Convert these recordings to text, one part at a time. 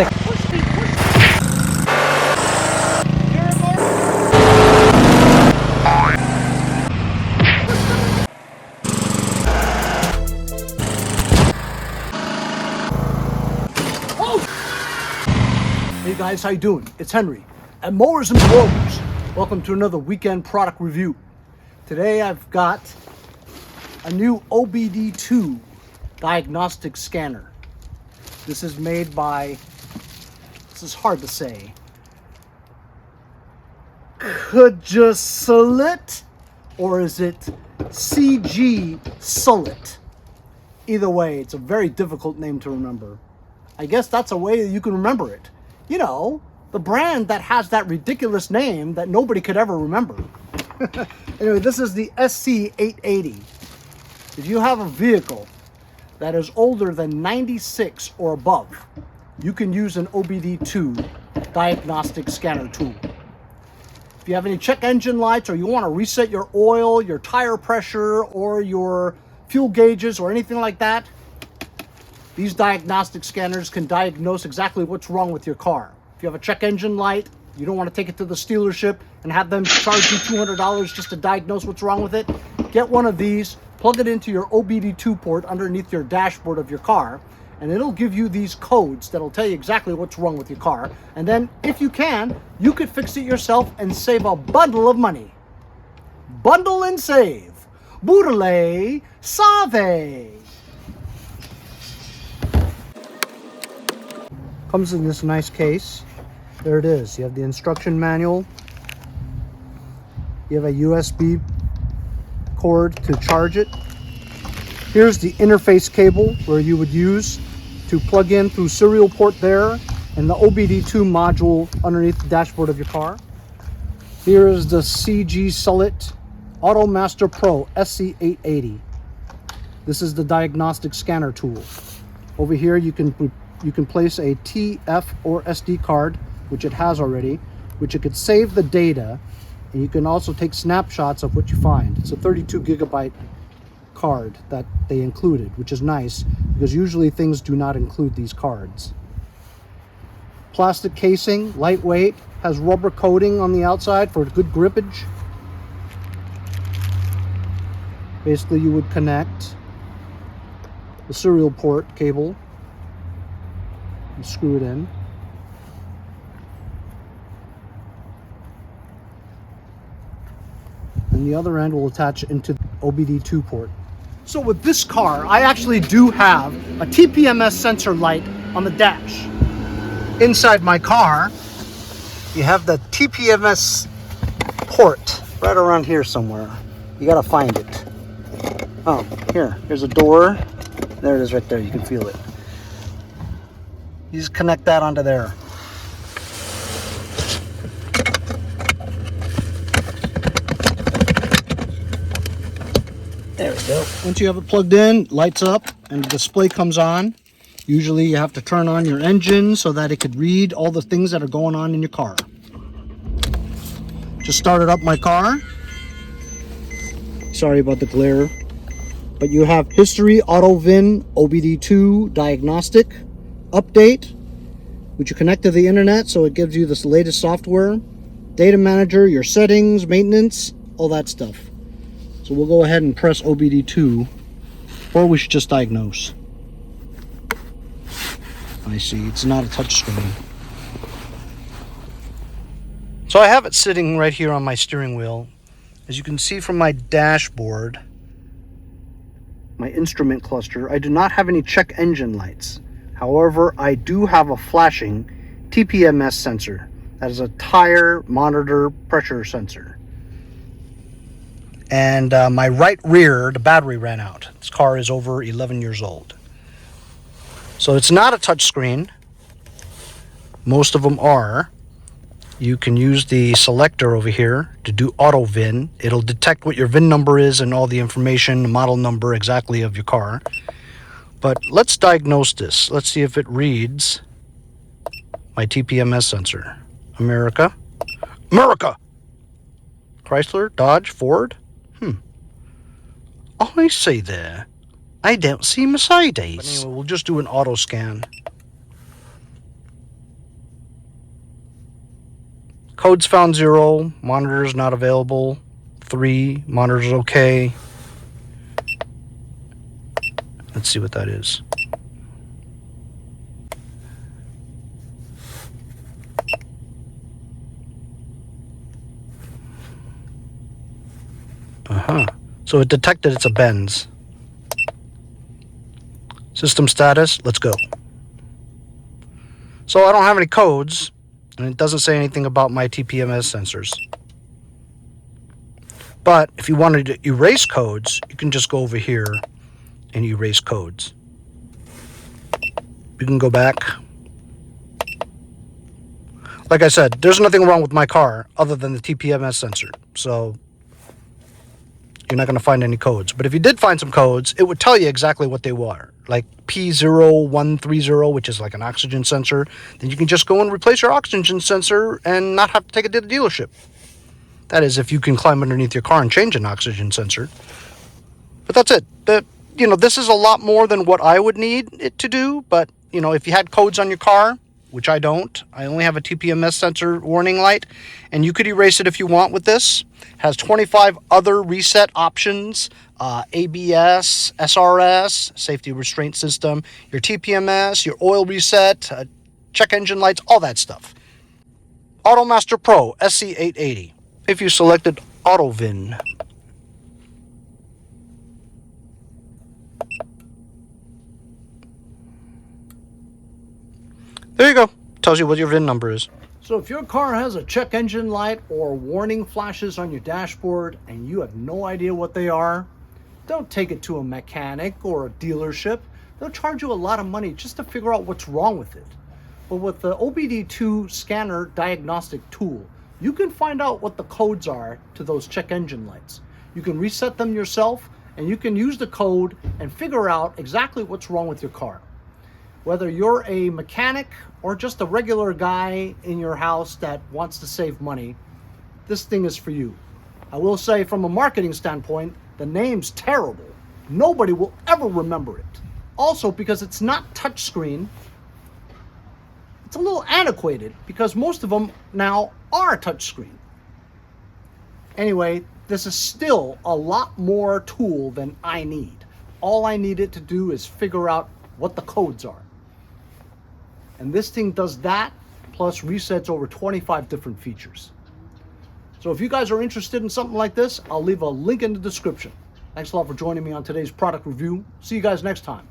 thick. Hey guys, how you doing? It's Henry at Mowers and Blowers. Welcome to another weekend product review. Today I've got a new OBD2 diagnostic scanner. This is made by, this is hard to say, CGSULIT, or is it CGSULIT? Either way, it's a very difficult name to remember. I guess that's a way that you can remember it. You know, the brand that has that ridiculous name that nobody could ever remember. Anyway, this is the SC880. If you have a vehicle that is older than 96 or above, you can use an OBD2 diagnostic scanner tool. If you have any check engine lights, or you want to reset your oil, your tire pressure, or your fuel gauges, or anything like that, these diagnostic scanners can diagnose exactly what's wrong with your car. If you have a check engine light, you don't want to take it to the dealership and have them charge you $200 just to diagnose what's wrong with it, get one of these, plug it into your OBD2 port underneath your dashboard of your car, and it'll give you these codes that'll tell you exactly what's wrong with your car. And then, if you can, you could fix it yourself and save a bundle of money. Bundle and save. Boodle save. Comes in this nice case. There it is. You have the instruction manual. You have a USB cord to charge it. Here's the interface cable where you would use to plug in through serial port there, and the OBD2 module underneath the dashboard of your car. Here is the CGSULIT AutoMaster Pro SC880. This is the diagnostic scanner tool. Over here you can place a TF or SD card, which it has already, which it could save the data, and you can also take snapshots of what you find. It's a 32 gigabyte card that they included, which is nice because usually things do not include these cards. Plastic casing, lightweight, has rubber coating on the outside for good grippage. Basically, you would connect the serial port cable and screw it in. And the other end will attach into the OBD2 port. So with this car, I actually do have a TPMS sensor light on the dash. Inside my car, you have the TPMS port right around here somewhere. You gotta find it. Oh, here's a door. There it is right there, you can feel it. You just connect that onto there. There we go. Once you have it plugged in, lights up and the display comes on. Usually you have to turn on your engine so that it could read all the things that are going on in your car. Just started up my car. Sorry about the glare. But you have history, auto VIN, OBD2 diagnostic, update, which you connect to the internet so it gives you this latest software, data manager, your settings, maintenance, all that stuff. So we'll go ahead and press OBD2, or we should just diagnose. I see, it's not a touch screen. So I have it sitting right here on my steering wheel. As you can see from my dashboard, my instrument cluster, I do not have any check engine lights. However, I do have a flashing TPMS sensor. That is a tire monitor pressure sensor. And my right rear, the battery ran out. This car is over 11 years old. So it's not a touch screen. Most of them are. You can use the selector over here to do auto VIN. It'll detect what your VIN number is and all the information, the model number exactly of your car. But let's diagnose this. Let's see if it reads my TPMS sensor. America. Chrysler, Dodge, Ford. I see there. I don't see Mercedes. But anyway, we'll just do an auto scan. Codes found 0. Monitors not available. 3. Monitors okay. Let's see what that is. So it detected it's a bends. System status, let's go. So I don't have any codes, and it doesn't say anything about my TPMS sensors. But if you wanted to erase codes, you can just go over here and erase codes. You can go back. Like I said, there's nothing wrong with my car other than the TPMS sensor. So you're not going to find any codes. But if you did find some codes, it would tell you exactly what they were. Like P0130, which is like an oxygen sensor. Then you can just go and replace your oxygen sensor and not have to take it to the dealership. That is, if you can climb underneath your car and change an oxygen sensor. But that's it. This is a lot more than what I would need it to do. But, if you had codes on your car, which I don't. I only have a TPMS sensor warning light, and you could erase it if you want with this. It has 25 other reset options, ABS, SRS, safety restraint system, your TPMS, your oil reset, check engine lights, all that stuff. AutoMaster Pro SC880. If you selected AutoVIN. There you go. Tells you what your VIN number is. So if your car has a check engine light or warning flashes on your dashboard and you have no idea what they are, don't take it to a mechanic or a dealership. They'll charge you a lot of money just to figure out what's wrong with it. But with the OBD2 scanner diagnostic tool, you can find out what the codes are to those check engine lights. You can reset them yourself, and you can use the code and figure out exactly what's wrong with your car. Whether you're a mechanic or just a regular guy in your house that wants to save money, this thing is for you. I will say, from a marketing standpoint, the name's terrible. Nobody will ever remember it. Also, because it's not touchscreen, it's a little antiquated because most of them now are touchscreen. Anyway, this is still a lot more tool than I need. All I need it to do is figure out what the codes are. And this thing does that, plus resets over 25 different features. So if you guys are interested in something like this, I'll leave a link in the description. Thanks a lot for joining me on today's product review. See you guys next time.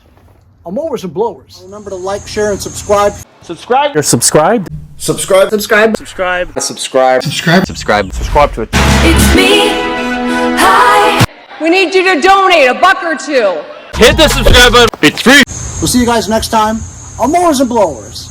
On Mowers and Blowers. Remember to like, share, and subscribe. Subscribe. You're subscribed. Subscribe. Subscribe. Subscribe. Subscribe. Subscribe. Subscribe. Subscribe to it. It's me. Hi. We need you to donate $1 or $2. Hit the subscribe button. It's free. We'll see you guys next time on Mowers and Blowers.